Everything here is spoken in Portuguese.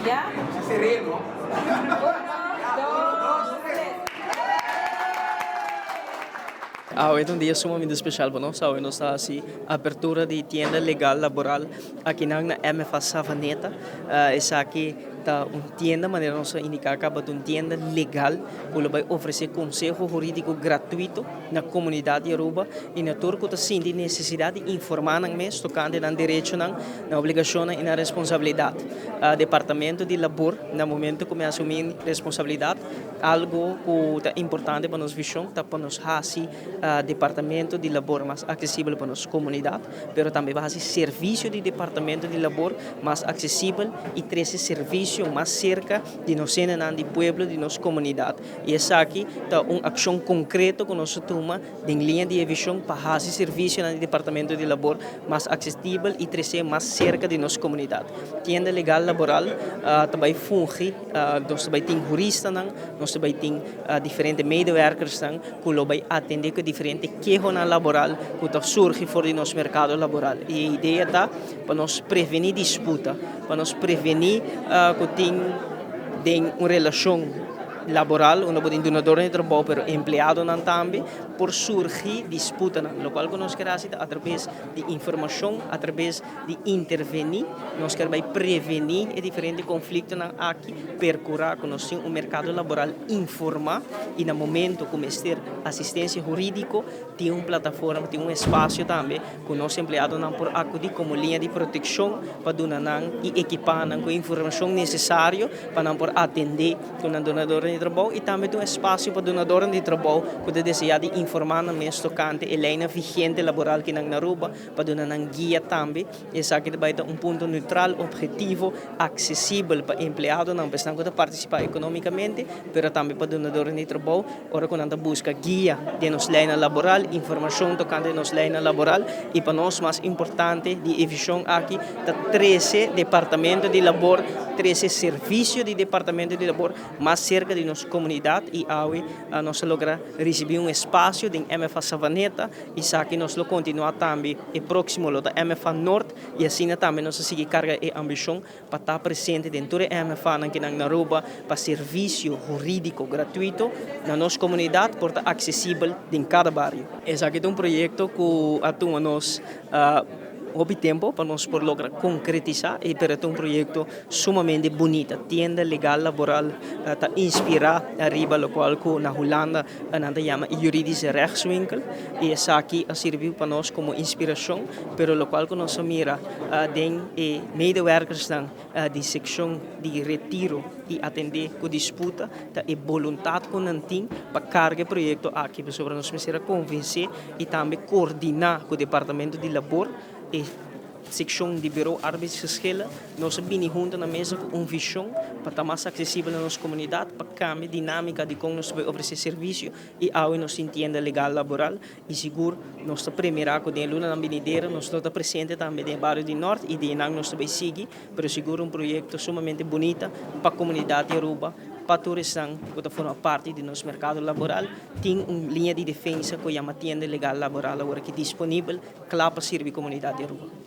¿Ya? Sereno. 1, 2, 3. Hoje é um dia sumamente especial para nós. Hoje nós está assim abertura de tienda legal laboral aqui na MFA Savaneta. Essa aqui tá uma tienda, maneira nós indicar acaba de uma tienda legal, que vai oferecer conselho jurídico gratuito na comunidade Aruba e na turco tá sim de necessidade de informar nang mes tocante na direito na obrigação e na responsabilidade. Departamento de labor no momento que assumir responsabilidade, algo que é importante para nós visão, tá para nós assim departamento de labor mais acessível para nossa comunidade, mas também vai ser serviço de departamento de labor mais acessível e trazer serviço mais cerca de nós de pueblo, de nossa comunidade. E essa aqui é uma ação concreta que nós tomamos em linha de visão para fazer serviço no departamento de labor mais acessível e trazer mais cerca de nossa comunidade. Tienda legal laboral também funge, nós também temos juristas, nós também temos diferentes medewerkers que vai atender com diferentes queixas laboral que surge fora do nosso mercado laboral. E a ideia está para nós prevenir disputa, para nós prevenir que tem uma relação laboral, onde pode donador de trabalho, pero empleado não também, por surgir disputa, lo qual nós queremos através de informação, através de intervenir, nós queremos prevenir diferentes conflitos aqui, percurar, conhecer o mercado laboral, informar e no momento começar assistência jurídica, tem uma plataforma, tem um espaço também, que nós empleados não por acudir como linha de proteção para donar e equipar com a informação necessária para não por atender com o donador de trabalho e também tem um espaço para donador de trabalho que deseja de informar na mês tocante a lei vigente laboral que na Aruba para donar guia também. Esse aqui vai ter um ponto neutral, objetivo, acessível para empleado, não precisam de participar economicamente, mas também para donador de trabalho, ora quando busca guia de nossa lei laboral, informação tocante a nossa lei laboral e para nós mais importante de visão aqui da 13 departamento de labor, 13 serviços de departamento de labor mais cerca de nossa comunidade e hoje nós logra receber um espaço em MFA Savaneta e aqui nós lo continuar também e próximo da MFA Norte e assim também nós seguir carga e ambição para estar presente dentro da MFA aqui na Aruba para serviço jurídico gratuito na nossa comunidade por estar acessível em cada bairro. Esse aqui é um projeto que atua nós houve tempo para nós por lograr concretizar e para um projeto sumamente bonito. Tienda legal laboral está inspirada arriba lo qual na Holanda nada chama juridische rechtswinkel e essa aqui serviu para nós como inspiração, pero lo qual nós mira den medewerkers de secção de retiro e atender com disputa e vontade com nantim para carregar projeto aqui para nós me convencer e também coordenar com o departamento de labor e secção de bureau arbeidsgeschillen, nós vamos juntos na mesa com uma visão para estar mais acessível na nossa comunidade, para cambiar a dinâmica de como nós vamos oferecer serviço e ao nós entenda legal laboral e seguro nós estamos primeiro com a luna na Benedeira, nós estamos presentes também no bairro do Norte e de nós estamos seguir, mas seguro um projeto sumamente bonito para a comunidade Aruba, para turistas que formam parte do nosso mercado laboral, tem uma linha de defesa que chama tienda legal laboral agora que é disponível, claro para servir a comunidade Aruba.